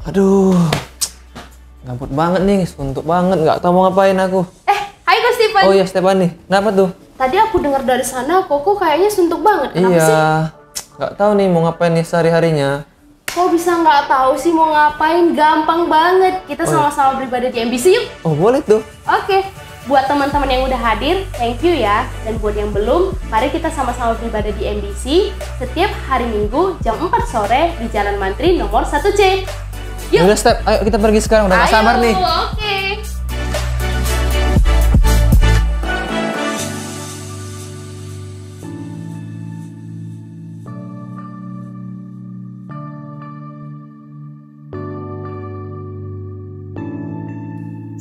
Aduh, gabut banget nih, suntuk banget, nggak tahu mau ngapain aku. Hai Kak Steven. Oh iya Stephanie, kenapa tuh? Tadi aku dengar dari sana Koko kayaknya suntuk banget. Kenapa sih? Nggak tahu nih mau ngapain nih sehari-harinya. Kok bisa nggak tahu sih mau ngapain? Gampang banget. Kita sama-sama beribadah di MBC yuk. Oh boleh tuh. Oke. Buat teman-teman yang udah hadir, thank you ya. Dan buat yang belum, mari kita sama-sama beribadah di MBC setiap hari Minggu jam 4 sore di Jalan Mantri nomor 1C. Yuk. Udah Step, ayo kita pergi sekarang, udah nggak sabar nih. Oke.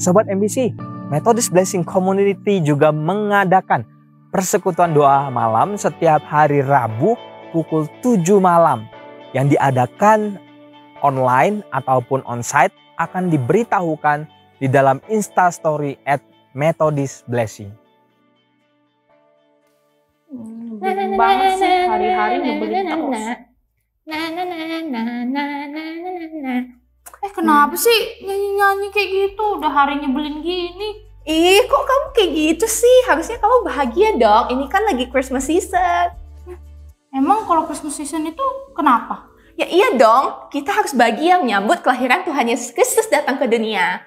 Sobat MBC, Methodist Blessing Community juga mengadakan persekutuan doa malam setiap hari Rabu pukul 7 malam yang diadakan online ataupun onsite akan diberitahukan di dalam Instastory @Methodist Blessing. Nyebelin banget sih, hari-hari nyebelin terus. Kenapa sih nyanyi-nyanyi kayak gitu? Udah hari nyebelin gini. Kok kamu kayak gitu sih? Harusnya kamu bahagia dong. Ini kan lagi Christmas season. Emang kalau Christmas season itu kenapa? Ya iya dong. Kita harus bahagia menyambut kelahiran Tuhan Yesus Kristus datang ke dunia.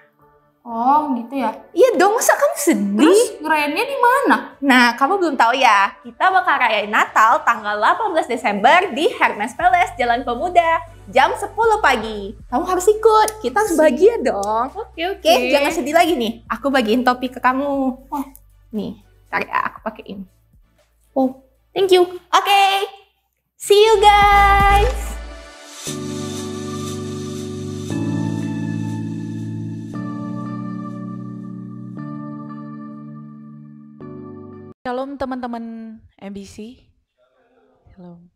Oh gitu ya? Iya dong, masa kamu sedih? Terus ngerayainnya di mana? Nah, kamu belum tahu ya. Kita bakal rayain Natal tanggal 18 Desember di Hermes Palace, Jalan Pemuda. Jam 10 pagi. Kamu harus ikut. Kita harus bahagia dong. Oke, jangan sedih lagi nih. Aku bagiin topi ke kamu. Wah. Nih, ntar ya aku pakein. Oh, thank you. Oke. See you guys. Shalom teman-teman MBC. Shalom.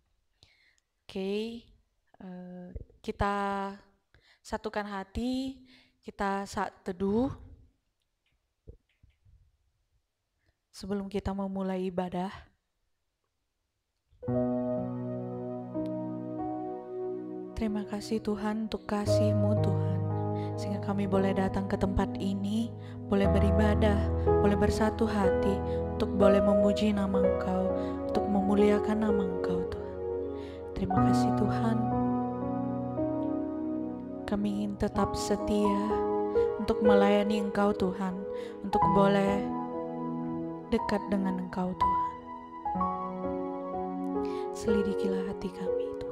Oke, kita satukan hati, kita saat teduh. Sebelum kita memulai ibadah. Terima kasih Tuhan untuk kasih-Mu Tuhan. Sehingga kami boleh datang ke tempat ini, boleh beribadah, boleh bersatu hati, untuk boleh memuji nama Engkau, untuk memuliakan nama Engkau Tuhan. Terima kasih Tuhan. Kami ingin tetap setia untuk melayani Engkau Tuhan, untuk boleh dekat dengan Engkau Tuhan. Selidikilah hati kami Tuhan.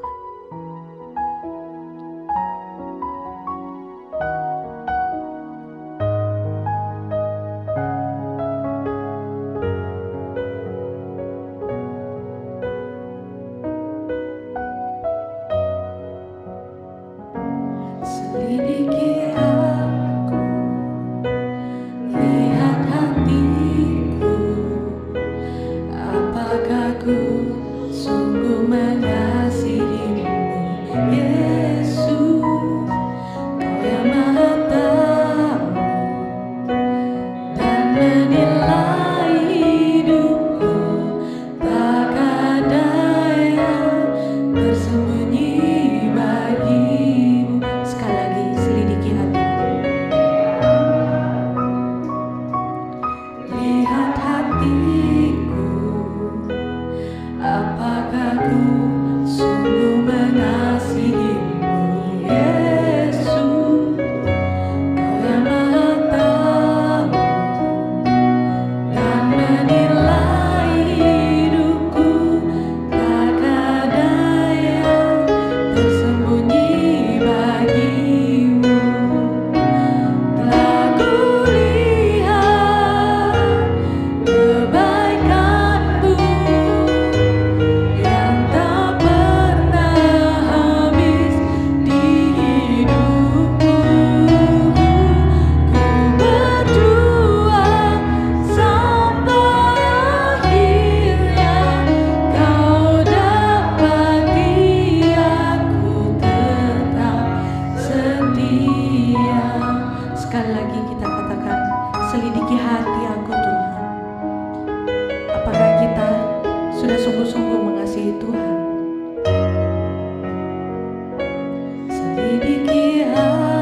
Selidiki aku, lihat hatiku, apakah ku sungguh mengasihimu, Yesus, Kau yang Maha Tahu dan menilai hidupku, tak ada yang tersembunyi bagimu. Sekali lagi, selidiki hatiku. Lihat hatiku, apakah ku sungguh mengasihimu, Yesus, Kau yang Maha Tahu dan menilai hidupku, tak ada yang tersembunyi bagimu. Telah kulihat kebaikan-Mu yang tak pernah habis di hidupku. Ku berjuang sampai akhirnya Kau dapati aku tetap setia. Sekali lagi kita katakan, selidiki hati aku Tuhan. Apakah kita sudah sungguh-sungguh mengasihi Tuhan? Selidiki hatiku,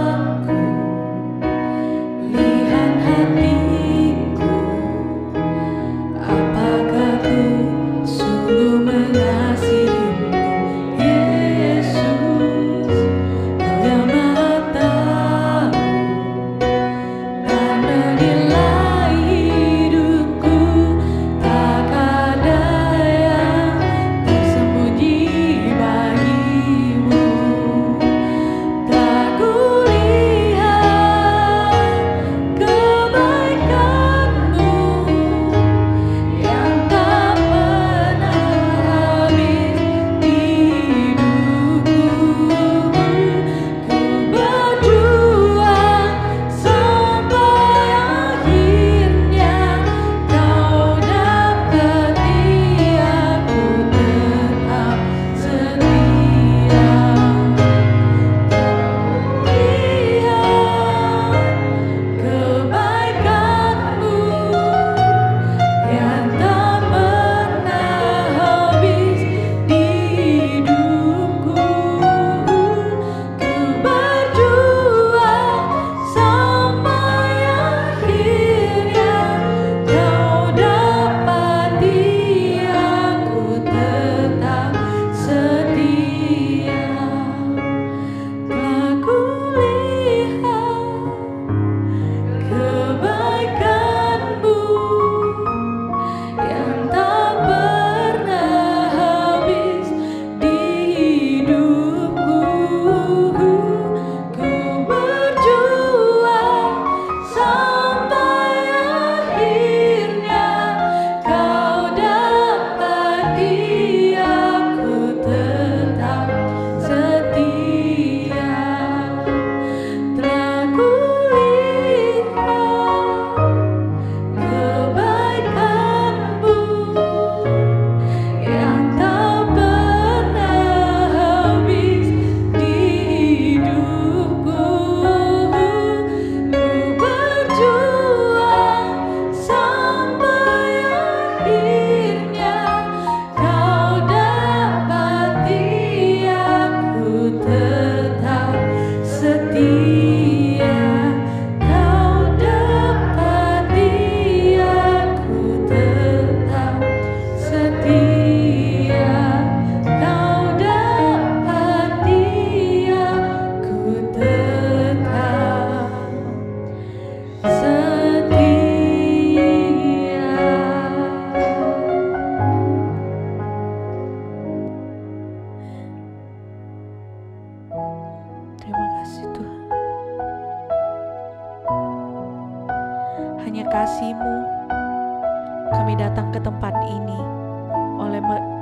kami datang ke tempat ini,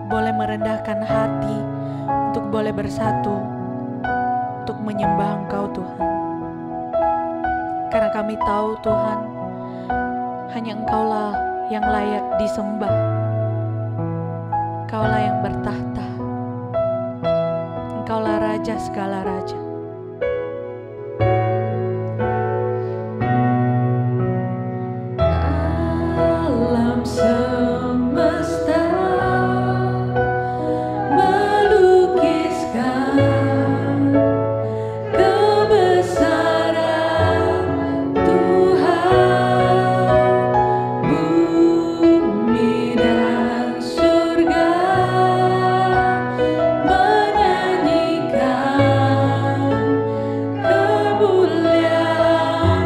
boleh merendahkan hati untuk boleh bersatu, untuk menyembah Engkau Tuhan. Karena kami tahu Tuhan, hanya Engkaulah yang layak disembah. Engkaulah yang bertahta. Engkaulah Raja segala raja. Alam semesta melukiskan kebesaran Tuhan, bumi dan surga menyanyikan kemuliaan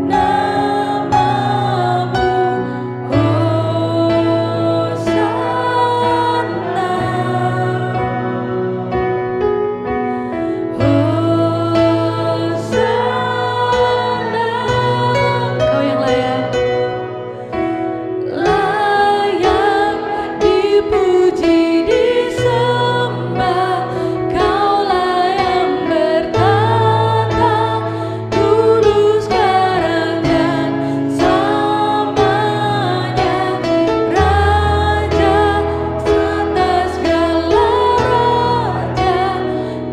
namamu. Engkau yang layak. Layak dipuji disembah, Kaulah yang bertata dulu sekarang dan selamanya, Raja atas segala raja,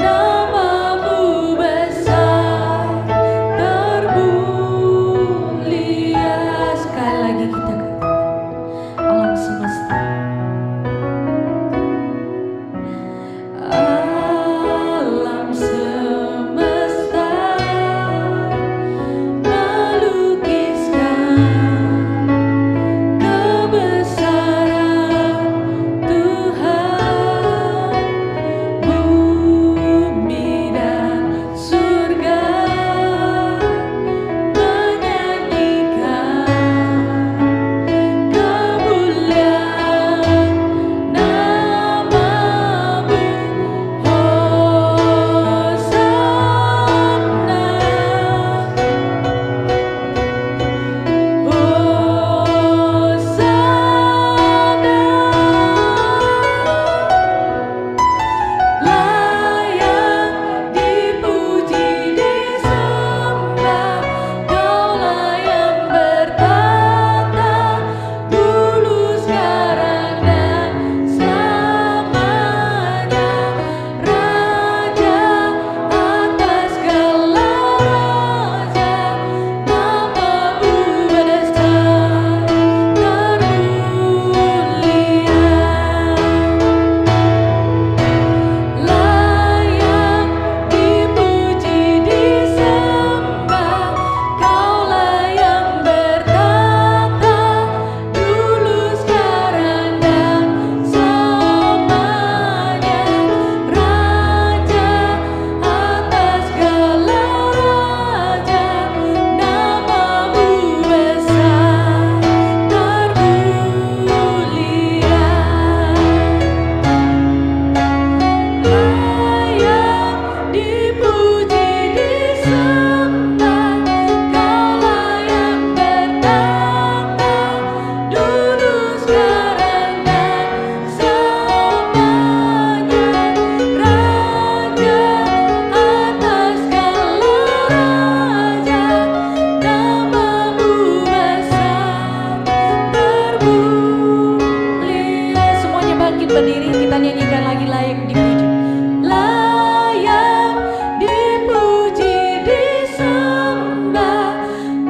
namamu besar termulia. Sekali lagi kita alam semesta. Alam semesta melukiskan kebesaran Tuhan, bumi dan surga menyanyikan kemuliaan namamu. Layak dipuji disembah, Kaulah yang bertata dulu sekarang dan selamanya, Raja atas segala raja, namamu besar termulia. Layak dipuji disembah, Kaulah yang bertata dulu sekarang dan selamanya, Raja atas segala raja, namamu besar termulia. Layak dipuji disembah, Kaulah yang bertata dulu sekarang dan selamanya, Raja atas segala raja, namamu besar termulia. Semuanya bangkit berdiri, kita nyanyikan lagi layak dipuji. Layak dipuji disembah,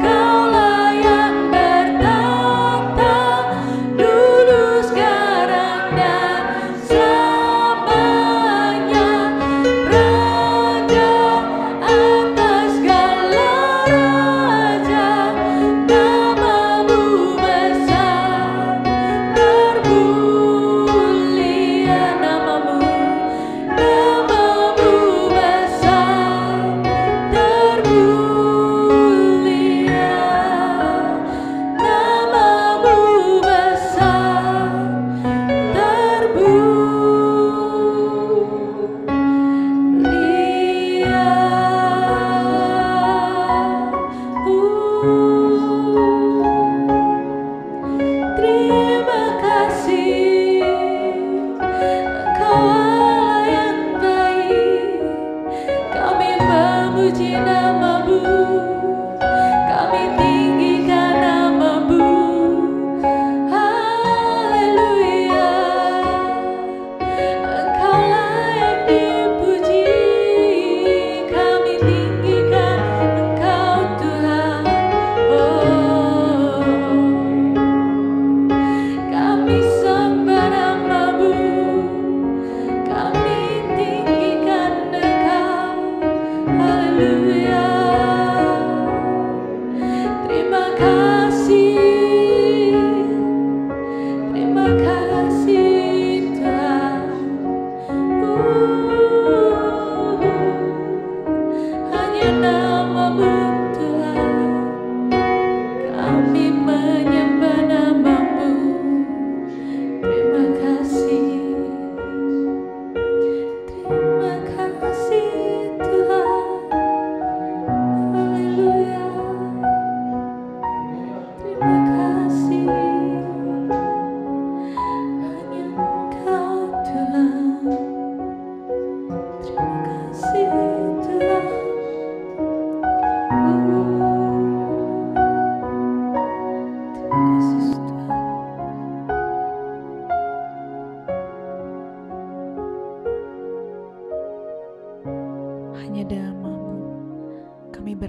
Kaulah yang bertata dulu sekarang dan selamanya, Raja atas segala raja, namamu besar termulia. Namamu Terima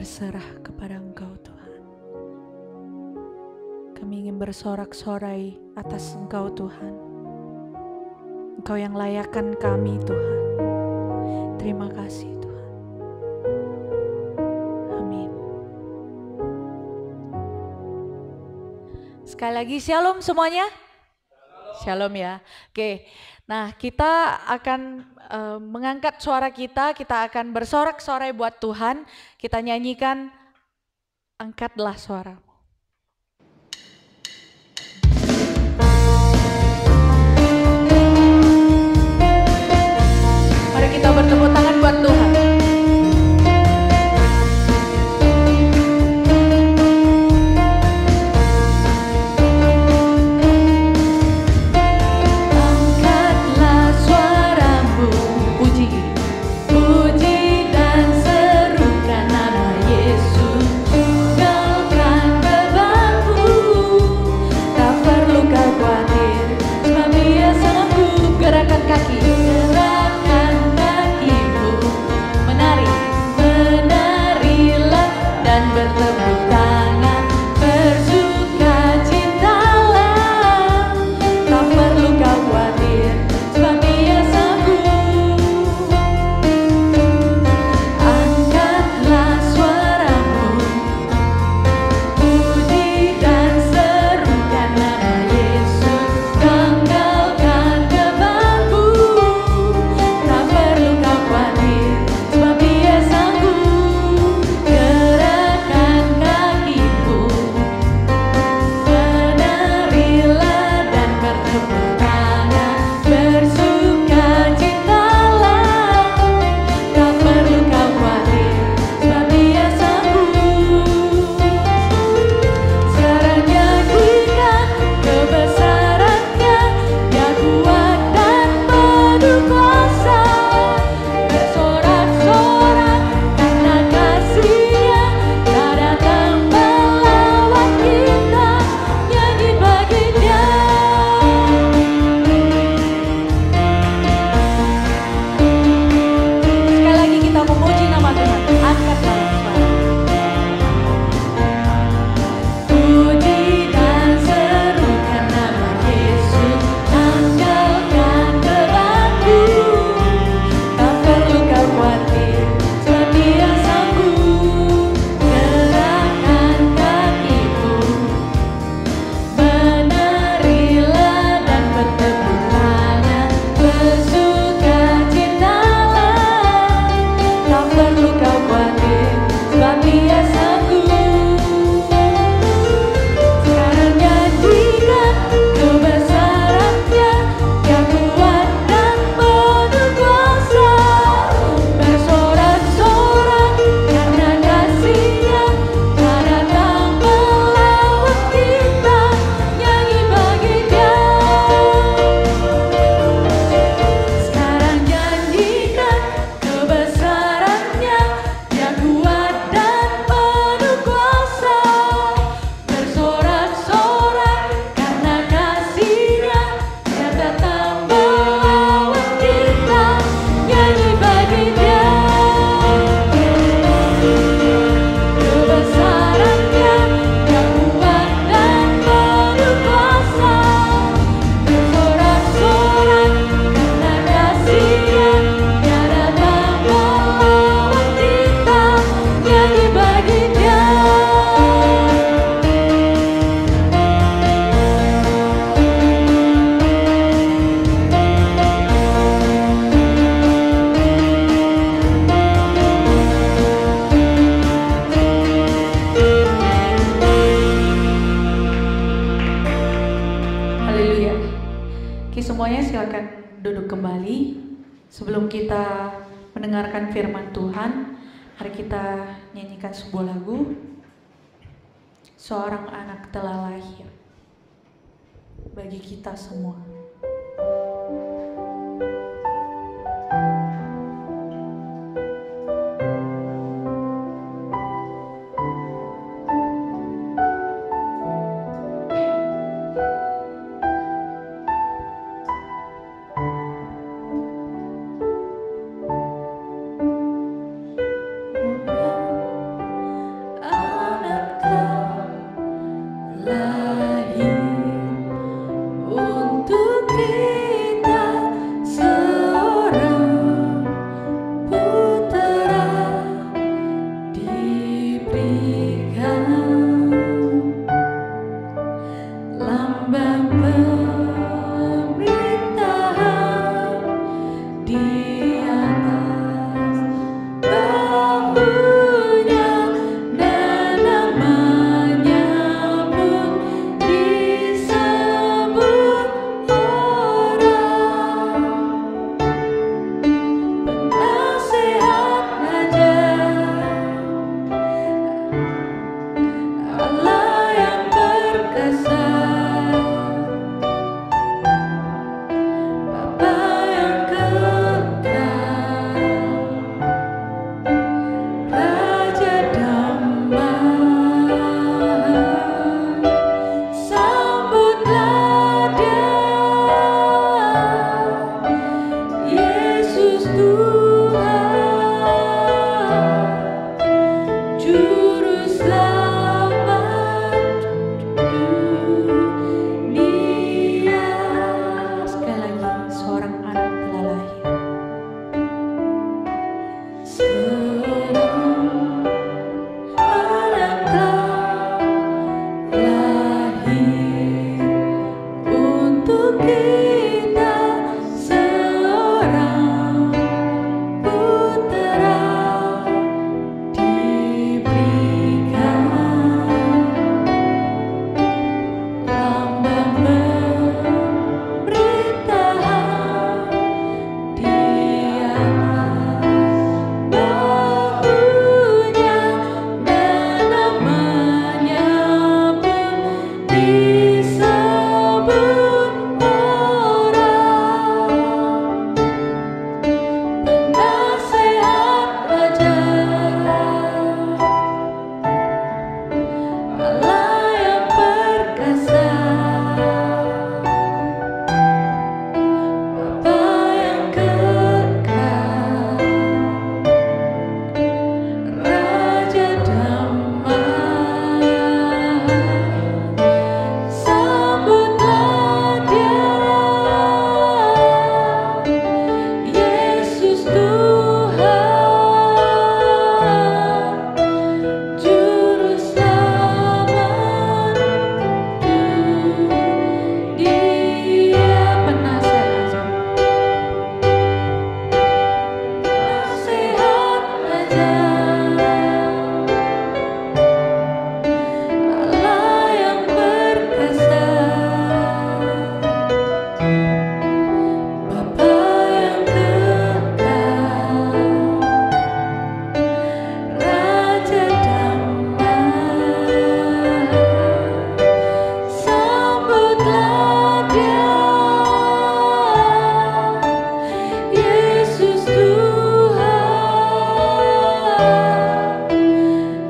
berserah kepada Engkau Tuhan. Kami ingin bersorak-sorai atas Engkau Tuhan. Engkau yang layakkan kami Tuhan. Terima kasih Tuhan. Amin. Sekali lagi shalom semuanya. Shalom ya. Oke. Nah, kita akan mengangkat suara kita akan bersorak-sorai buat Tuhan. Kita nyanyikan Angkatlah Suaramu. Mari kita bertepuk tangan buat Tuhan. Sebelum kita mendengarkan firman Tuhan, mari kita nyanyikan sebuah lagu. Seorang anak telah lahir bagi kita semua. kita seorang putera diberikan lambang pemerintahan di atas bahunya, dan namanya pun disebut orang penasehat raja, Allah yang perkasa, Bapa yang kekal, Raja damai. Sambutlah Dia, Yesus Tuhan, Juru Selamat dunia. Penasehat Raja, Allah yang perkasa, Bapa yang kekal, Raja damai. Sambutlah Dia, Yesus Tuhan,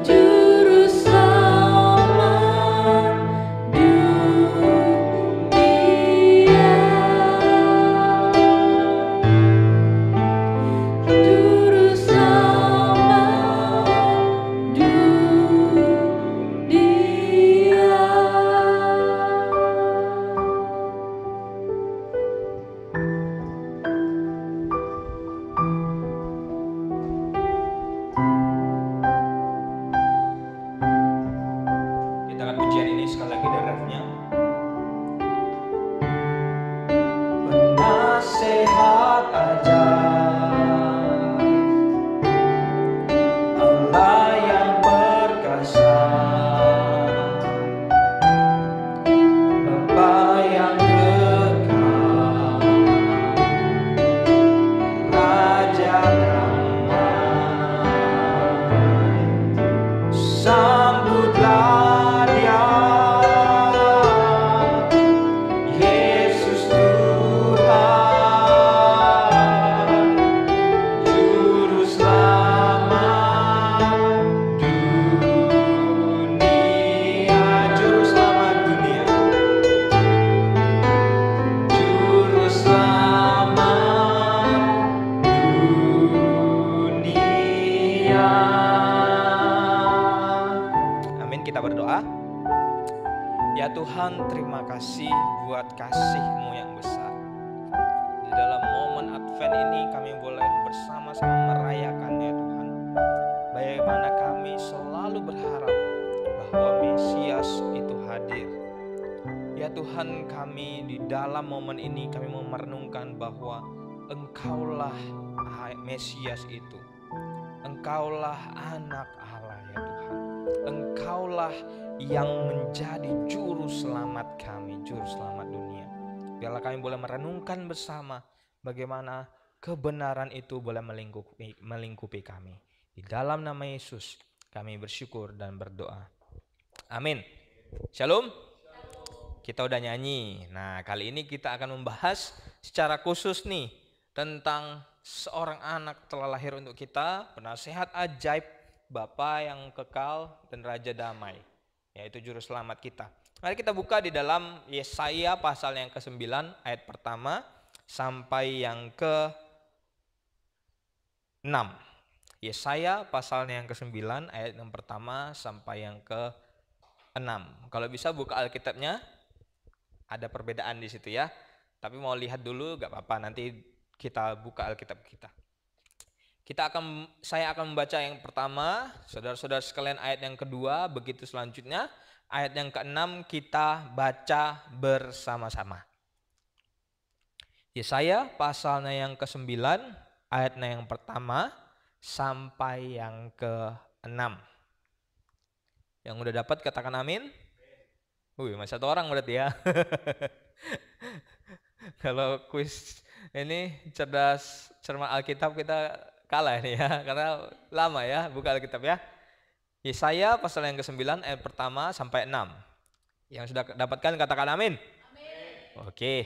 Juru Selamat dunia. Juru Selamat Kita akan pujian ini sekali lagi dari refnya. Penasehat ajaib, Allah yang perkasa, Bapa yang kekal, Raja damai. Sambutlah Dia, Yesus Tuhan, Juru Selamat dunia. Juru Selamat dunia, Juru Selamat dunia. Amin. Kita berdoa. Ya Tuhan, terima kasih buat kasih-Mu yang besar. Di dalam momen Advent ini kami boleh bersama-sama merayakan ya Tuhan. Bagaimana kami selalu berharap bahwa Mesias itu hadir. Ya Tuhan, kami di dalam momen ini kami mau merenungkan bahwa Engkaulah Mesias itu. Engkaulah anak Allah ya Tuhan. Engkaulah yang menjadi juru selamat kami, juru selamat dunia. Biarlah kami boleh merenungkan bersama bagaimana kebenaran itu boleh melingkupi kami. Di dalam nama Yesus kami bersyukur dan berdoa. Amin. Shalom. Kita udah nyanyi. Nah, kali ini kita akan membahas secara khusus nih tentang seorang anak telah lahir untuk kita, penasehat ajaib, Bapa yang kekal dan Raja damai, yaitu juru selamat kita. Mari kita buka di dalam Yesaya pasal yang ke-9 ayat pertama sampai yang ke-6. Yesaya pasal yang ke-9 ayat yang pertama sampai yang ke-6. Kalau bisa buka Alkitabnya, ada perbedaan di situ ya. Tapi mau lihat dulu gak apa-apa, nanti kita buka Alkitab kita. Saya akan membaca yang pertama, saudara-saudara sekalian ayat yang kedua, begitu selanjutnya ayat yang ke-6 kita baca bersama-sama. Yesaya pasalnya yang ke-9, ayatnya yang pertama sampai yang ke-6. Yang udah dapat katakan amin. Masih satu orang berarti ya. Kalau kuis ini cerdas cermat Alkitab kita kalah ini ya, karena lama ya buka Alkitab ya. Yesaya pasal yang ke-9 ayat pertama sampai 6. Yang sudah dapatkan katakan amin. Amin. Oke.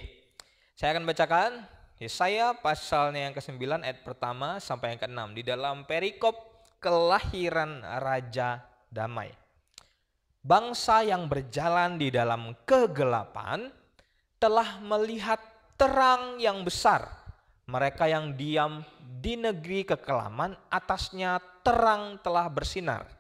Saya akan bacakan Yesaya pasalnya yang ke-9 ayat pertama sampai yang ke-6 di dalam perikop kelahiran Raja Damai. Bangsa yang berjalan di dalam kegelapan telah melihat terang yang besar. Mereka yang diam di negeri kekelaman, atasnya terang telah bersinar.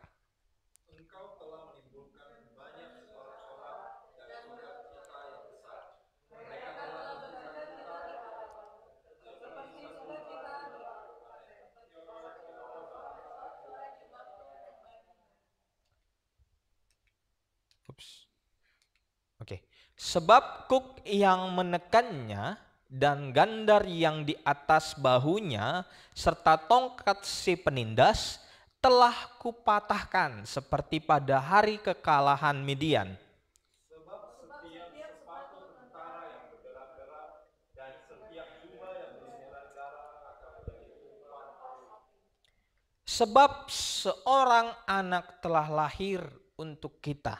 Oke. Sebab kuk yang menekannya dan gandar yang di atas bahunya serta tongkat si penindas telah kupatahkan seperti pada hari kekalahan Midian. Sebab seorang anak telah lahir untuk kita,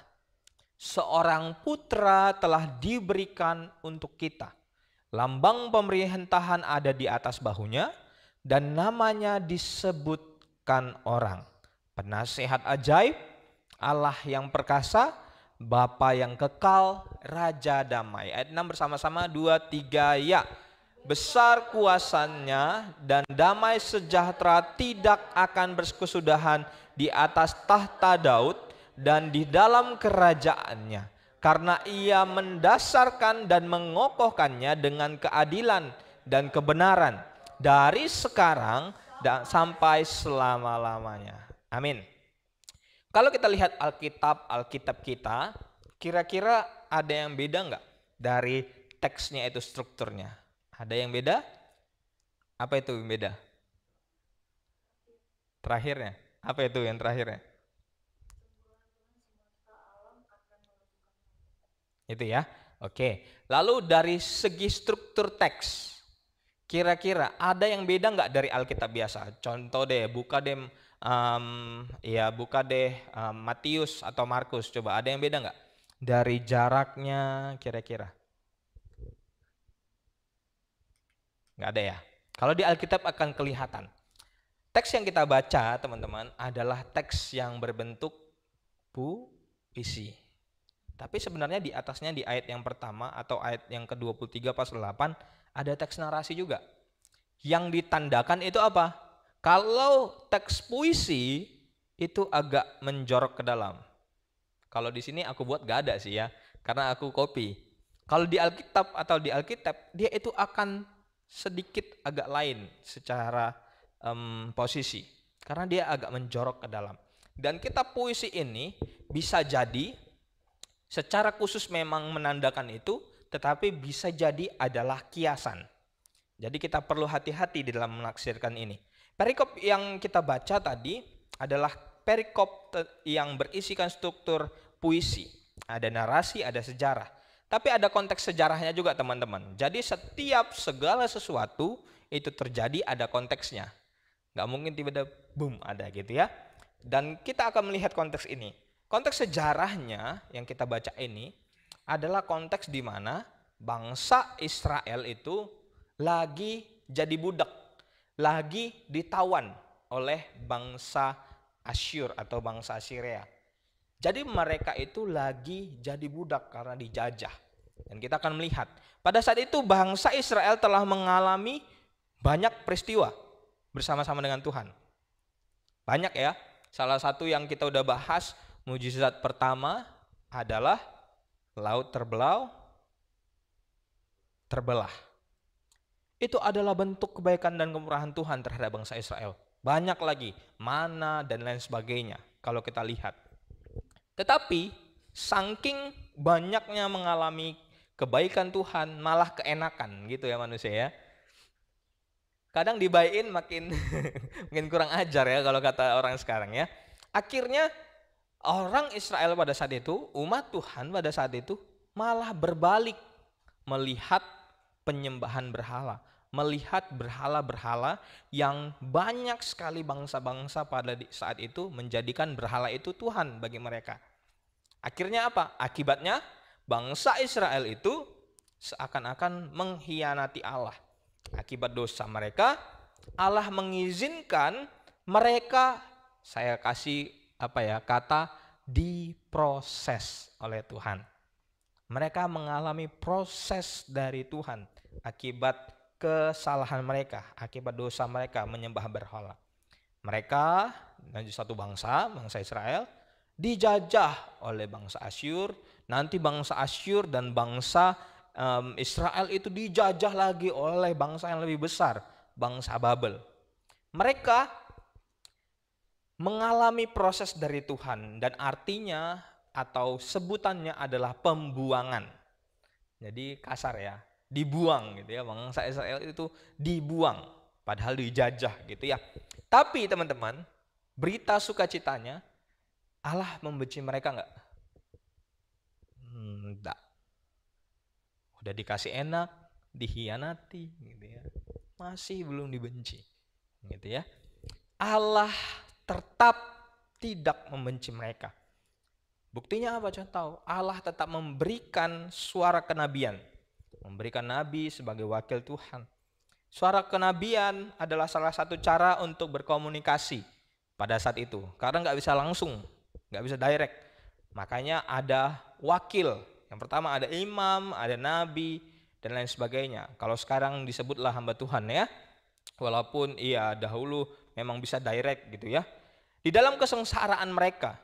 seorang putra telah diberikan untuk kita. Lambang pemerintahan ada di atas bahunya, dan namanya disebutkan orang. Penasehat ajaib, Allah yang perkasa, Bapa yang kekal, Raja damai. Ayat 6 bersama-sama, 2, 3, ya. Besar kuasanya dan damai sejahtera tidak akan berkesudahan di atas tahta Daud dan di dalam kerajaannya, karena ia mendasarkan dan mengokohkannya dengan keadilan dan kebenaran dari sekarang dan sampai selama-lamanya. Amin. Kalau kita lihat Alkitab kita, kira-kira ada yang beda nggak dari teksnya itu, strukturnya? Ada yang beda? Apa itu yang beda? Terakhirnya. Apa itu yang terakhirnya? Itu ya. Oke. Lalu dari segi struktur teks, kira-kira ada yang beda nggak dari Alkitab biasa? Contoh deh, buka deh Matius atau Markus. Coba ada yang beda nggak? Dari jaraknya kira-kira? Nggak ada ya. Kalau di Alkitab akan kelihatan. Teks yang kita baca teman-teman adalah teks yang berbentuk puisi. Tapi sebenarnya di atasnya di ayat yang pertama atau ayat yang ke-23 pasal 8 ada teks narasi juga. Yang ditandakan itu apa? Kalau teks puisi itu agak menjorok ke dalam. Kalau di sini aku buat gak ada sih ya, karena aku copy. Kalau di Alkitab atau di Alkitab dia itu akan sedikit agak lain secara posisi, karena dia agak menjorok ke dalam. Dan kitab puisi ini bisa jadi secara khusus memang menandakan itu, tetapi bisa jadi adalah kiasan. Jadi kita perlu hati-hati di dalam menafsirkan ini. Perikop yang kita baca tadi adalah perikop yang berisikan struktur puisi. Ada narasi, ada sejarah. Tapi ada konteks sejarahnya juga teman-teman. Jadi setiap segala sesuatu itu terjadi ada konteksnya. Nggak mungkin tiba-tiba boom ada gitu ya. Dan kita akan melihat konteks ini. Konteks sejarahnya yang kita baca ini adalah konteks di mana bangsa Israel itu lagi jadi budak, lagi ditawan oleh bangsa Asyur atau bangsa Assyria. Jadi mereka itu lagi jadi budak karena dijajah. Dan kita akan melihat pada saat itu bangsa Israel telah mengalami banyak peristiwa bersama-sama dengan Tuhan. Banyak ya. Salah satu yang kita udah bahas, mujizat pertama adalah laut terbelah. Itu adalah bentuk kebaikan dan kemurahan Tuhan terhadap bangsa Israel. Banyak lagi, mana dan lain sebagainya kalau kita lihat. Tetapi saking banyaknya mengalami kebaikan Tuhan malah keenakan gitu ya manusia ya. Kadang dibaikin makin makin kurang ajar ya kalau kata orang sekarang ya. Akhirnya orang Israel pada saat itu, umat Tuhan pada saat itu malah berbalik melihat penyembahan berhala, melihat berhala-berhala yang banyak sekali bangsa-bangsa pada saat itu menjadikan berhala itu Tuhan bagi mereka. Akhirnya apa? Akibatnya bangsa Israel itu seakan-akan mengkhianati Allah. Akibat dosa mereka, Allah mengizinkan mereka, saya kasih kata diproses oleh Tuhan. Mereka mengalami proses dari Tuhan akibat kesalahan mereka, akibat dosa mereka menyembah berhala. Mereka dan satu bangsa Israel dijajah oleh bangsa Asyur. Nanti bangsa Asyur dan bangsa Israel itu dijajah lagi oleh bangsa yang lebih besar, bangsa Babel. Mereka mengalami proses dari Tuhan dan artinya atau sebutannya adalah pembuangan. Jadi kasar ya, dibuang gitu ya, bangsa Israel itu dibuang padahal dijajah gitu ya. Tapi teman-teman, berita sukacitanya, Allah membenci mereka enggak? Enggak. Udah dikasih enak, dikhianati gitu ya. Masih belum dibenci. Gitu ya. Allah tetap tidak membenci mereka. Buktinya apa? Contoh, Allah tetap memberikan suara kenabian. Memberikan nabi sebagai wakil Tuhan. Suara kenabian adalah salah satu cara untuk berkomunikasi pada saat itu. Karena nggak bisa langsung, nggak bisa direct. Makanya ada wakil. Yang pertama ada imam, ada nabi, dan lain sebagainya. Kalau sekarang disebutlah hamba Tuhan ya. Walaupun dahulu memang bisa direct gitu ya. Di dalam kesengsaraan mereka,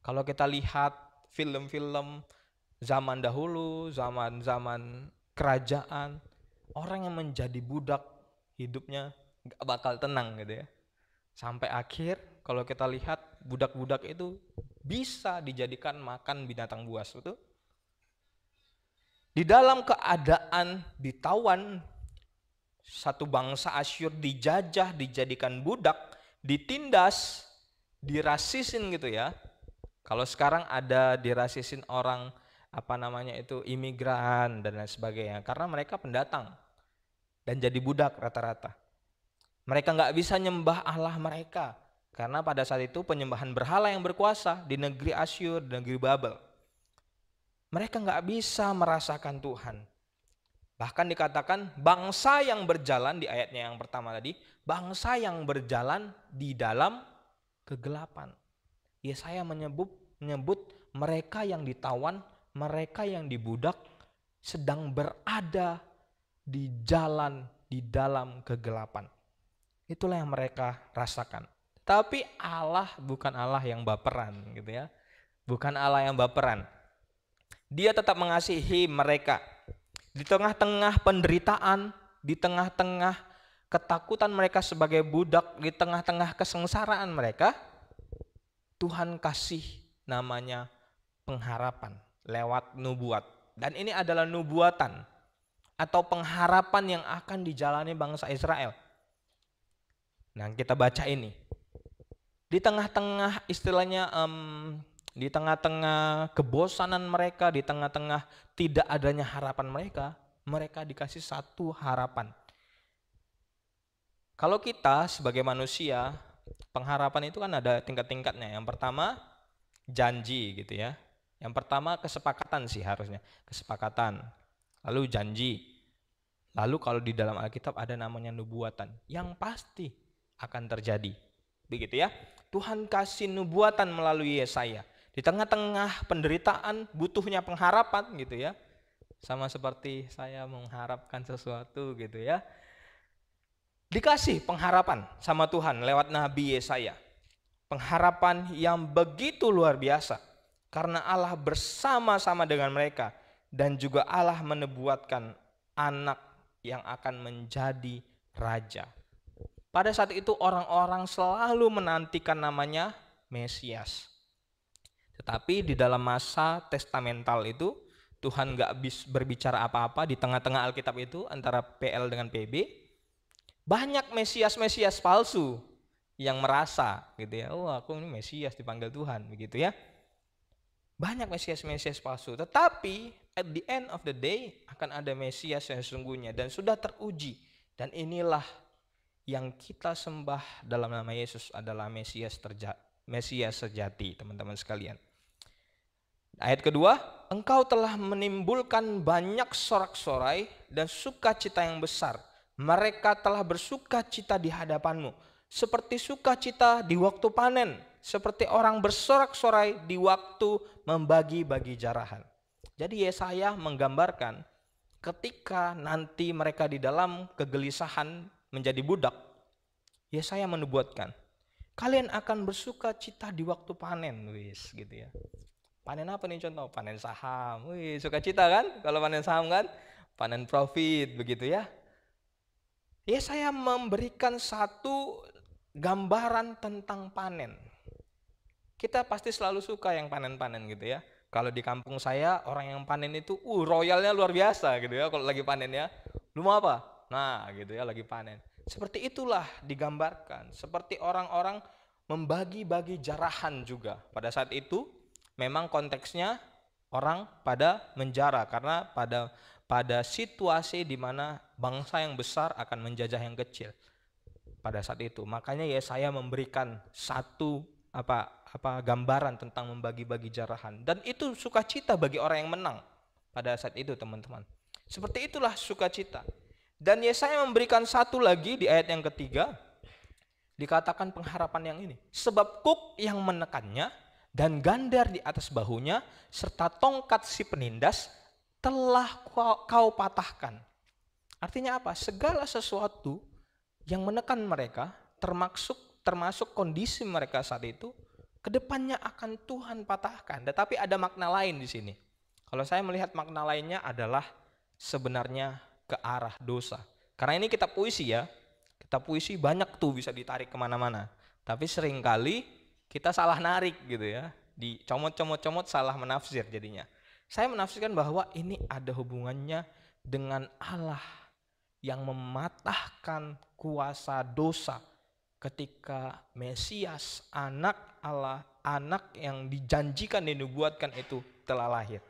kalau kita lihat film-film zaman dahulu, zaman kerajaan, orang yang menjadi budak hidupnya gak bakal tenang gitu ya. Sampai akhir kalau kita lihat budak-budak itu bisa dijadikan makan binatang buas, betul? Di dalam keadaan ditawan, satu bangsa Asyur dijajah, dijadikan budak, ditindas, dirasisin gitu ya. Kalau sekarang ada dirasisin orang imigran dan lain sebagainya, karena mereka pendatang dan jadi budak rata-rata. Mereka nggak bisa nyembah Allah mereka karena pada saat itu penyembahan berhala yang berkuasa di negeri Asyur, di negeri Babel. Mereka nggak bisa merasakan Tuhan. Bahkan dikatakan bangsa yang berjalan di ayatnya yang pertama tadi, bangsa yang berjalan di dalam kegelapan. Yesaya menyebut mereka yang ditawan, mereka yang dibudak sedang berada di jalan di dalam kegelapan. Itulah yang mereka rasakan. Tapi Allah bukan Allah yang baperan gitu ya. Bukan Allah yang baperan. Dia tetap mengasihi mereka. Di tengah-tengah penderitaan, di tengah-tengah ketakutan mereka sebagai budak, di tengah-tengah kesengsaraan mereka, Tuhan kasih namanya pengharapan lewat nubuat. Dan ini adalah nubuatan atau pengharapan yang akan dijalani bangsa Israel. Nah, kita baca ini. Di tengah-tengah istilahnya di tengah-tengah kebosanan mereka, di tengah-tengah tidak adanya harapan mereka, mereka dikasih satu harapan. Kalau kita sebagai manusia, pengharapan itu kan ada tingkat-tingkatnya. Yang pertama janji gitu ya. Yang pertama kesepakatan sih harusnya, kesepakatan. Lalu janji. Lalu kalau di dalam Alkitab ada namanya nubuatan yang pasti akan terjadi. Begitu ya. Tuhan kasih nubuatan melalui Yesaya. Di tengah-tengah penderitaan butuhnya pengharapan gitu ya. Sama seperti saya mengharapkan sesuatu gitu ya. Dikasih pengharapan sama Tuhan lewat Nabi Yesaya. Pengharapan yang begitu luar biasa. Karena Allah bersama-sama dengan mereka. Dan juga Allah menubuatkan anak yang akan menjadi raja. Pada saat itu orang-orang selalu menantikan namanya Mesias. Tetapi di dalam masa testamental itu Tuhan nggak berbicara apa-apa di tengah-tengah Alkitab itu antara PL dengan PB. Banyak Mesias palsu yang merasa gitu ya, oh aku ini Mesias dipanggil Tuhan begitu ya. Banyak Mesias palsu, tetapi at the end of the day akan ada Mesias yang sesungguhnya dan sudah teruji. Dan inilah yang kita sembah dalam nama Yesus adalah Mesias sejati, teman-teman sekalian. Ayat kedua, engkau telah menimbulkan banyak sorak-sorai dan sukacita yang besar. Mereka telah bersukacita di hadapanmu, seperti sukacita di waktu panen, seperti orang bersorak-sorai di waktu membagi-bagi jarahan. Jadi Yesaya menggambarkan ketika nanti mereka di dalam kegelisahan menjadi budak, Yesaya menubuatkan, kalian akan bersukacita di waktu panen, wis gitu ya. Panen apa nih contoh? Panen saham. Wih, sukacita kan? Kalau panen saham kan? Panen profit begitu ya. Yesaya memberikan satu gambaran tentang panen. Kita pasti selalu suka yang panen-panen gitu ya. Kalau di kampung saya orang yang panen itu royalnya luar biasa gitu ya kalau lagi panen ya. Lu mau apa? Nah, gitu ya lagi panen. Seperti itulah digambarkan. Seperti orang-orang membagi-bagi jarahan juga. Pada saat itu memang konteksnya orang pada menjara karena pada situasi di mana bangsa yang besar akan menjajah yang kecil pada saat itu. Makanya Yesaya memberikan satu gambaran tentang membagi-bagi jarahan, dan itu sukacita bagi orang yang menang pada saat itu, teman-teman. Seperti itulah sukacita. Dan Yesaya memberikan satu lagi di ayat yang ketiga, dikatakan pengharapan yang ini, sebab kuk yang menekannya dan gandar di atas bahunya serta tongkat si penindas telah kau patahkan. Artinya apa? Segala sesuatu yang menekan mereka, termasuk kondisi mereka saat itu, kedepannya akan Tuhan patahkan. Tetapi ada makna lain di sini. Kalau saya melihat makna lainnya adalah sebenarnya ke arah dosa. Karena ini kitab puisi ya. Kitab puisi banyak tuh bisa ditarik kemana-mana. Tapi seringkali kita salah narik gitu ya. Dicomot-comot-comot salah menafsir jadinya. Saya menafsirkan bahwa ini ada hubungannya dengan Allah yang mematahkan kuasa dosa ketika Mesias, anak Allah, anak yang dijanjikan dan dinubuatkan itu telah lahir.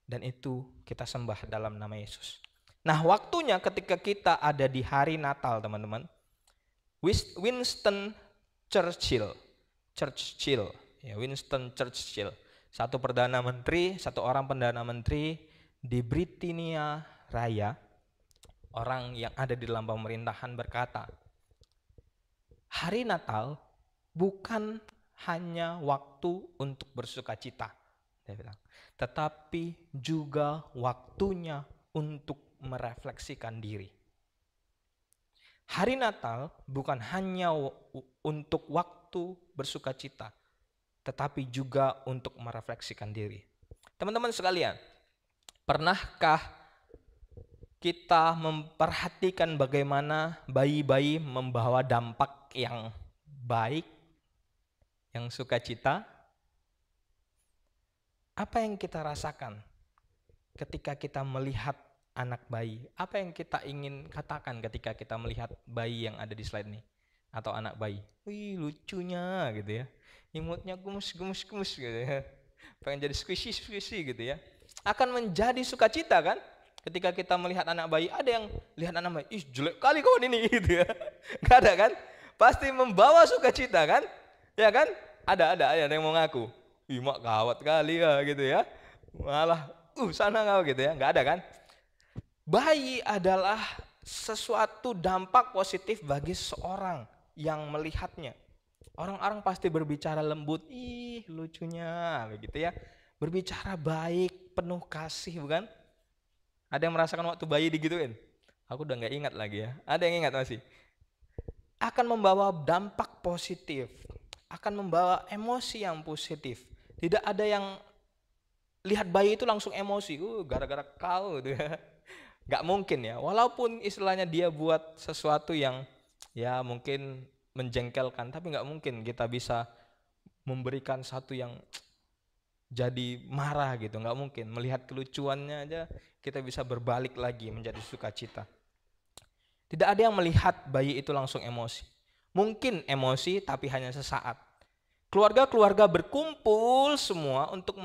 Dan itu kita sembah dalam nama Yesus. Nah, waktunya ketika kita ada di hari Natal, teman-teman. Winston Churchill, satu orang perdana menteri di Britania Raya, orang yang ada di dalam pemerintahan berkata, hari Natal bukan hanya waktu untuk bersukacita, dia bilang, tetapi juga waktunya untuk merefleksikan diri. Hari Natal bukan hanya untuk waktu bersukacita, tetapi juga untuk merefleksikan diri. Teman-teman sekalian, pernahkah kita memperhatikan bagaimana bayi-bayi membawa dampak yang baik, yang sukacita? Apa yang kita rasakan ketika kita melihat anak bayi? Apa yang kita ingin katakan ketika kita melihat bayi yang ada di slide ini? Atau anak bayi, wih lucunya gitu ya, imutnya gemes gitu ya, pengen jadi squishy gitu ya, akan menjadi sukacita kan? Ketika kita melihat anak bayi, ada yang lihat anak bayi, ih jelek kali kawan ini gitu ya, nggak ada kan? Pasti membawa sukacita kan? Ya kan? Ada yang mau ngaku, ih mak gawat kali ya gitu ya, malah sana kau gitu ya, nggak ada kan? Bayi adalah sesuatu dampak positif bagi seorang yang melihatnya. Orang-orang pasti berbicara lembut, ih lucunya begitu ya. Berbicara baik, penuh kasih, bukan? Ada yang merasakan waktu bayi digituin? Aku udah gak ingat lagi ya. Ada yang ingat masih? Akan membawa dampak positif, akan membawa emosi yang positif. Tidak ada yang lihat bayi itu langsung emosi, gara-gara kau gitu ya. Gak mungkin ya, walaupun istilahnya dia buat sesuatu yang ya mungkin menjengkelkan, tapi gak mungkin kita bisa memberikan satu yang jadi marah gitu, nggak mungkin. Melihat kelucuannya aja kita bisa berbalik lagi menjadi sukacita. Tidak ada yang melihat bayi itu langsung emosi. Mungkin emosi tapi hanya sesaat. Keluarga-keluarga berkumpul semua untuk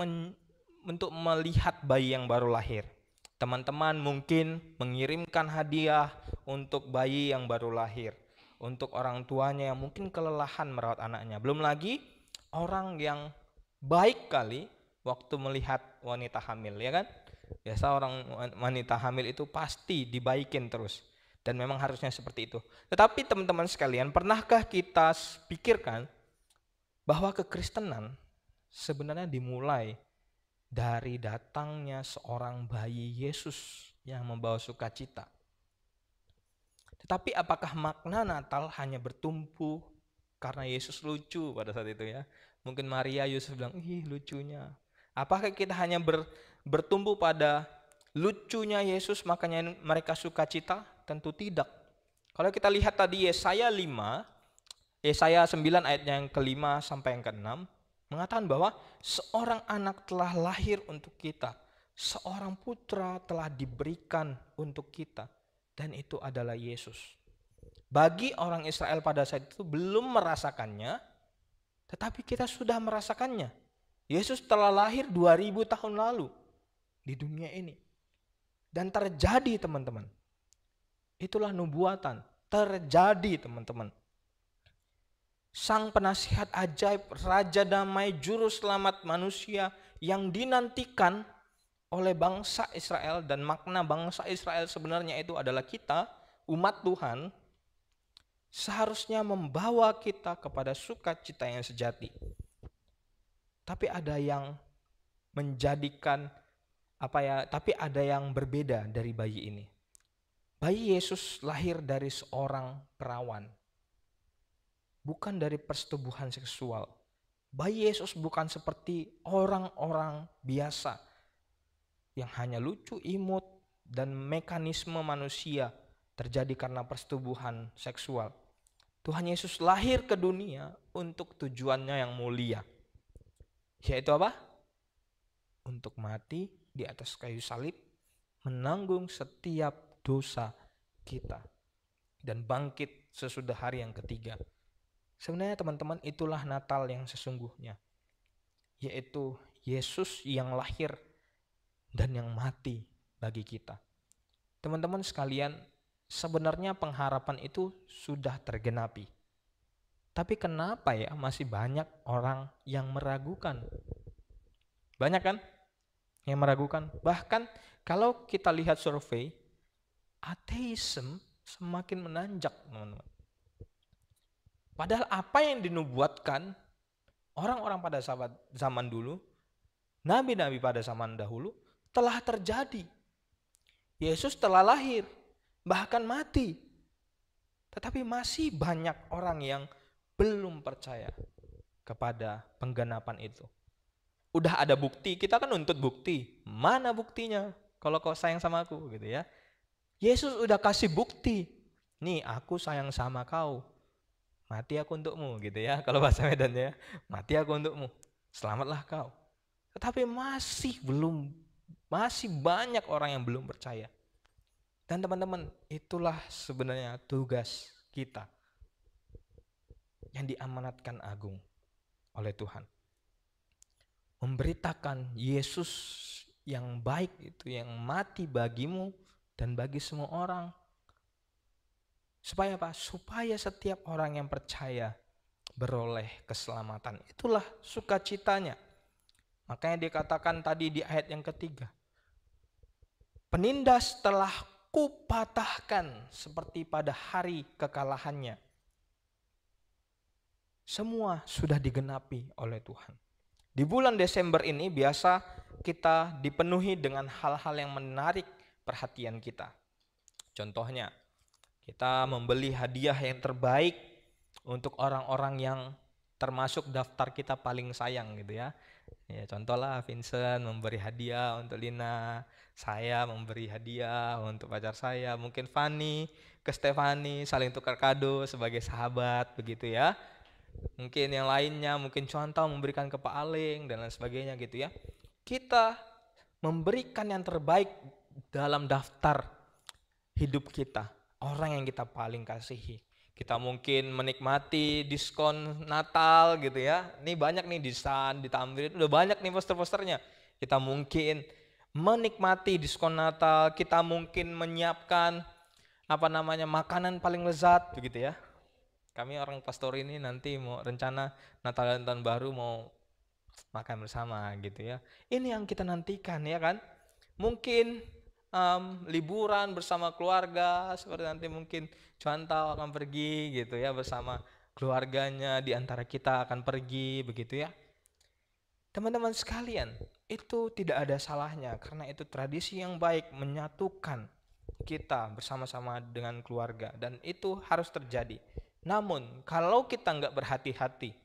melihat bayi yang baru lahir. Teman-teman mungkin mengirimkan hadiah untuk bayi yang baru lahir, untuk orang tuanya yang mungkin kelelahan merawat anaknya. Belum lagi orang yang baik kali waktu melihat wanita hamil, ya kan? Biasa orang wanita hamil itu pasti dibaikin terus, dan memang harusnya seperti itu. Tetapi teman-teman sekalian, pernahkah kita pikirkan bahwa kekristenan sebenarnya dimulai dari datangnya seorang bayi Yesus yang membawa sukacita? Tetapi apakah makna Natal hanya bertumpu karena Yesus lucu pada saat itu ya? Mungkin Maria, Yusuf bilang, ih lucunya. Apakah kita hanya bertumpu pada lucunya Yesus makanya mereka sukacita? Tentu tidak. Kalau kita lihat tadi Yesaya 9 ayatnya yang ke-5 sampai yang ke-6 mengatakan bahwa seorang anak telah lahir untuk kita, seorang putra telah diberikan untuk kita, dan itu adalah Yesus. Bagi orang Israel pada saat itu belum merasakannya, tetapi kita sudah merasakannya. Yesus telah lahir 2000 tahun lalu di dunia ini. Dan terjadi teman-teman. Itulah nubuatan. Terjadi teman-teman. Sang penasihat ajaib, Raja Damai, Juru Selamat manusia yang dinantikan oleh bangsa Israel, dan makna bangsa Israel sebenarnya itu adalah kita, umat Tuhan, seharusnya membawa kita kepada sukacita yang sejati. Tapi ada yang tapi ada yang berbeda dari bayi ini. Bayi Yesus lahir dari seorang perawan, bukan dari persetubuhan seksual. Bayi Yesus bukan seperti orang-orang biasa yang hanya lucu, imut, dan mekanisme manusia terjadi karena persetubuhan seksual. Tuhan Yesus lahir ke dunia untuk tujuannya yang mulia. Yaitu apa? Untuk mati di atas kayu salib, menanggung setiap dosa kita, dan bangkit sesudah hari yang ketiga. Sebenarnya teman-teman, itulah Natal yang sesungguhnya. Yaitu Yesus yang lahir dan yang mati bagi kita. Teman-teman sekalian, sebenarnya pengharapan itu sudah tergenapi. Tapi kenapa ya masih banyak orang yang meragukan? Banyak kan yang meragukan? Bahkan kalau kita lihat survei, ateisme semakin menanjak, teman-teman. Padahal apa yang dinubuatkan orang-orang pada zaman dulu, nabi-nabi pada zaman dahulu, telah terjadi. Yesus telah lahir, bahkan mati. Tetapi masih banyak orang yang belum percaya kepada penggenapan itu. Udah ada bukti, kita kan nuntut bukti. Mana buktinya kalau kau sayang sama aku, gitu ya. Yesus udah kasih bukti. Nih, aku sayang sama kau. Mati aku untukmu, gitu ya. Kalau bahasa Medannya, mati aku untukmu. Selamatlah kau. Tetapi masih banyak orang yang belum percaya. Dan teman-teman, itulah sebenarnya tugas kita yang diamanatkan agung oleh Tuhan. Memberitakan Yesus yang baik itu, yang mati bagimu dan bagi semua orang. Supaya apa? Supaya setiap orang yang percaya beroleh keselamatan. Itulah sukacitanya. Makanya dikatakan tadi di ayat yang ketiga, penindas telah kupatahkan seperti pada hari kekalahannya. Semua sudah digenapi oleh Tuhan. Di bulan Desember ini biasa kita dipenuhi dengan hal-hal yang menarik perhatian kita. Contohnya, kita membeli hadiah yang terbaik untuk orang-orang yang termasuk daftar kita paling sayang, gitu ya. Ya, contohlah Vincent memberi hadiah untuk Lina, saya memberi hadiah untuk pacar saya, mungkin Fanny ke Stefani saling tukar kado sebagai sahabat, begitu ya. Mungkin yang lainnya, mungkin contoh memberikan ke Pak Aling dan lain sebagainya gitu ya. Kita memberikan yang terbaik dalam daftar hidup kita, orang yang kita paling kasihi. Kita mungkin menikmati diskon Natal gitu ya. Ini banyak nih di Sun, di Tamrin, udah banyak nih poster-posternya. Kita mungkin menikmati diskon Natal, kita mungkin menyiapkan makanan paling lezat begitu ya. Kami orang pastor ini nanti mau rencana Natal dan Tahun Baru mau makan bersama gitu ya. Ini yang kita nantikan ya kan. Mungkin liburan bersama keluarga, seperti nanti mungkin contoh akan pergi gitu ya bersama keluarganya, di antara kita akan pergi begitu ya. Teman-teman sekalian, itu tidak ada salahnya karena itu tradisi yang baik menyatukan kita bersama-sama dengan keluarga dan itu harus terjadi. Namun kalau kita nggak berhati-hati,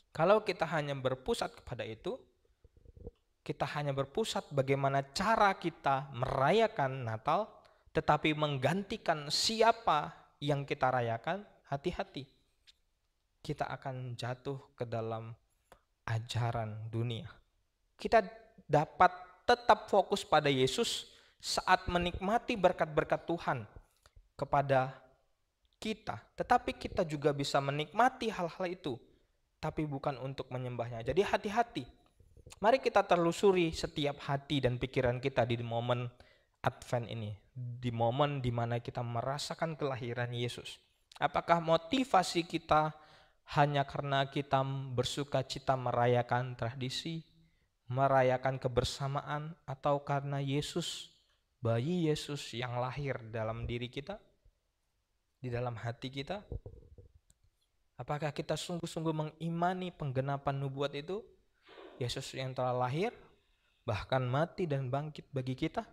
kalau kita hanya berpusat kepada itu, kita hanya berpusat bagaimana cara kita merayakan Natal, tetapi menggantikan siapa yang kita rayakan, hati-hati. Kita akan jatuh ke dalam ajaran dunia. Kita dapat tetap fokus pada Yesus saat menikmati berkat-berkat Tuhan kepada kita, tetapi kita juga bisa menikmati hal-hal itu, tapi bukan untuk menyembahnya. Jadi hati-hati. Mari kita telusuri setiap hati dan pikiran kita di momen Advent ini, di momen di mana kita merasakan kelahiran Yesus. Apakah motivasi kita hanya karena kita bersuka cita merayakan tradisi, merayakan kebersamaan, atau karena Yesus, bayi Yesus yang lahir dalam diri kita, di dalam hati kita? Apakah kita sungguh-sungguh mengimani penggenapan nubuat itu? Yesus yang telah lahir, bahkan mati dan bangkit bagi kita.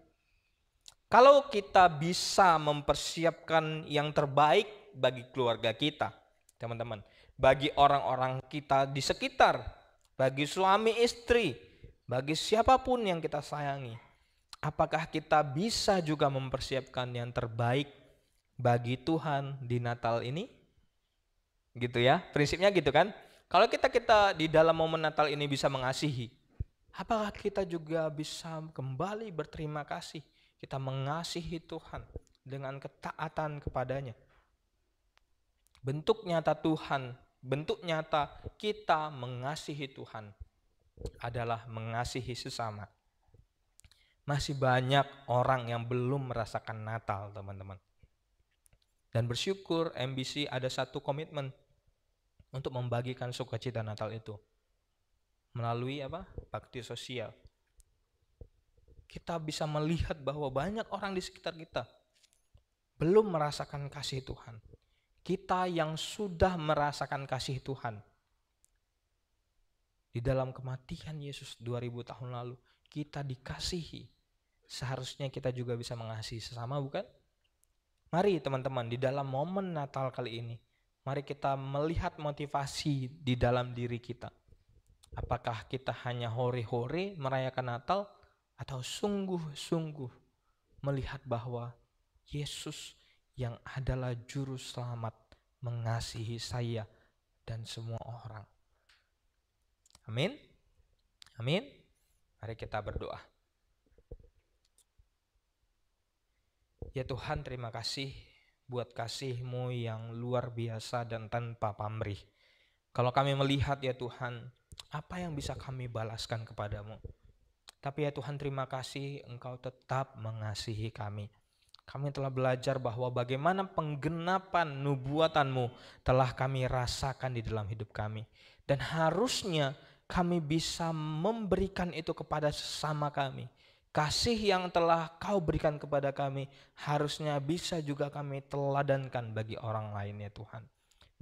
Kalau kita bisa mempersiapkan yang terbaik bagi keluarga kita, teman-teman, bagi orang-orang kita di sekitar, bagi suami istri, bagi siapapun yang kita sayangi, apakah kita bisa juga mempersiapkan yang terbaik bagi Tuhan di Natal ini? Gitu ya, prinsipnya gitu kan. Kalau kita di dalam momen Natal ini bisa mengasihi, apakah kita juga bisa kembali berterima kasih? Kita mengasihi Tuhan dengan ketaatan kepadanya. Bentuk nyata Tuhan, bentuk nyata kita mengasihi Tuhan adalah mengasihi sesama. Masih banyak orang yang belum merasakan Natal, teman-teman. Dan bersyukur MBC ada satu komitmen untuk membagikan sukacita Natal itu melalui bakti sosial. Kita bisa melihat bahwa banyak orang di sekitar kita belum merasakan kasih Tuhan. Kita yang sudah merasakan kasih Tuhan di dalam kematian Yesus 2000 tahun lalu, kita dikasihi. Seharusnya kita juga bisa mengasihi sesama, bukan? Mari teman-teman, di dalam momen Natal kali ini, mari kita melihat motivasi di dalam diri kita. Apakah kita hanya hore-hore merayakan Natal, atau sungguh-sungguh melihat bahwa Yesus yang adalah juru selamat mengasihi saya dan semua orang. Amin. Amin. Mari kita berdoa. Ya Tuhan, terima kasih buat kasih-Mu yang luar biasa dan tanpa pamrih. Kalau kami melihat ya Tuhan, apa yang bisa kami balaskan kepadamu? Tapi ya Tuhan, terima kasih Engkau tetap mengasihi kami. Kami telah belajar bahwa bagaimana penggenapan nubuatan-Mu telah kami rasakan di dalam hidup kami. Dan harusnya kami bisa memberikan itu kepada sesama kami. Kasih yang telah Kau berikan kepada kami harusnya bisa juga kami teladankan bagi orang lain ya Tuhan.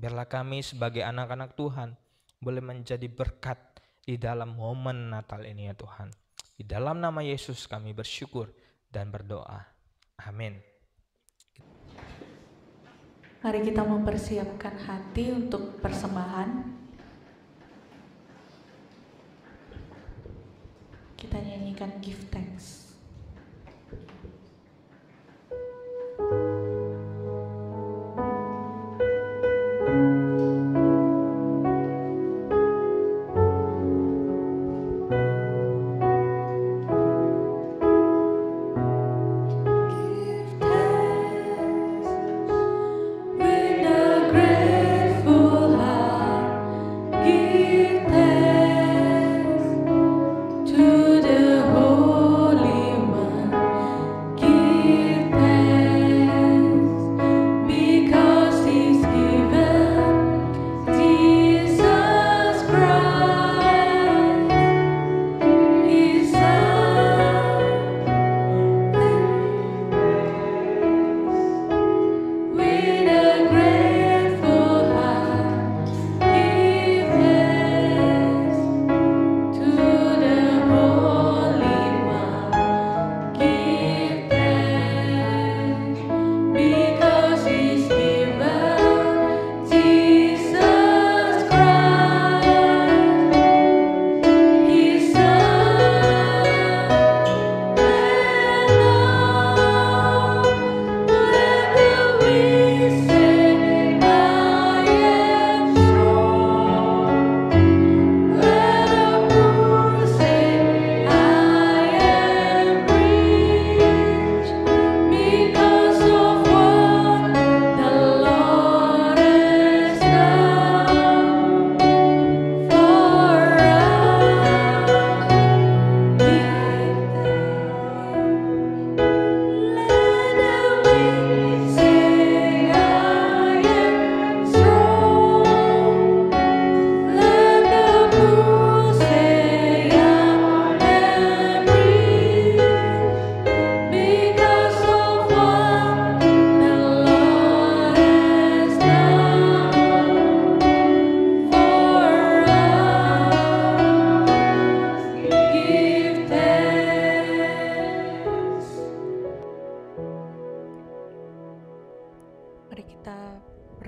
Biarlah kami sebagai anak-anak Tuhan boleh menjadi berkat di dalam momen Natal ini ya Tuhan. Di dalam nama Yesus kami bersyukur dan berdoa. Amin. Mari kita mempersiapkan hati untuk persembahan. Kita nyanyikan Give Thanks.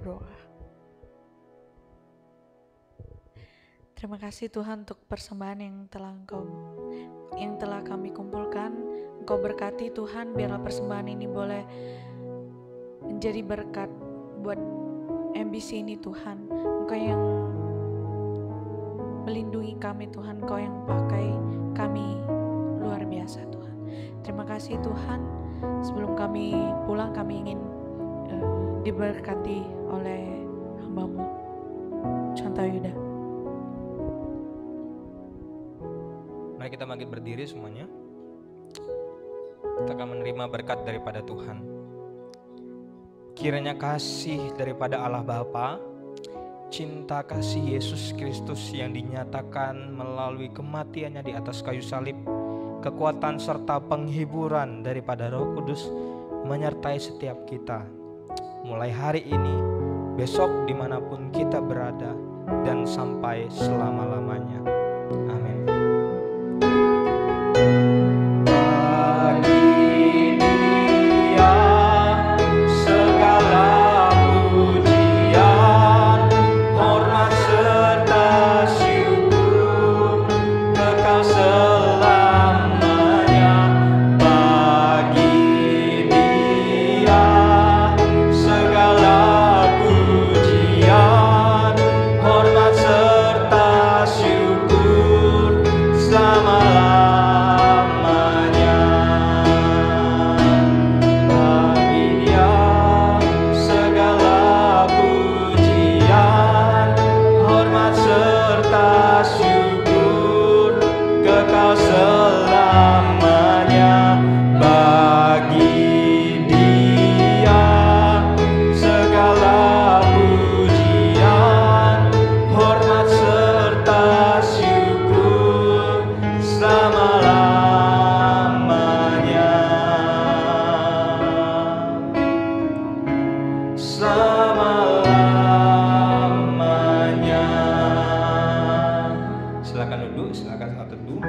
berdoa. Terima kasih Tuhan untuk persembahan yang telah kami kumpulkan. Engkau berkati Tuhan, biarlah persembahan ini boleh menjadi berkat buat MBC ini Tuhan. Engkau yang melindungi kami Tuhan, Engkau yang pakai kami luar biasa Tuhan. Terima kasih Tuhan. Sebelum kami pulang, kami ingin diberkati oleh hamba-Mu. Contoh Yuda. Mari kita bangkit berdiri semuanya. Kita akan menerima berkat daripada Tuhan. Kiranya kasih daripada Allah Bapa, cinta kasih Yesus Kristus yang dinyatakan melalui kematiannya di atas kayu salib, kekuatan serta penghiburan daripada Roh Kudus menyertai setiap kita. Mulai hari ini, besok dimanapun kita berada, dan sampai selama-lamanya. Amin. Silakan duduk, silakan saat teduh.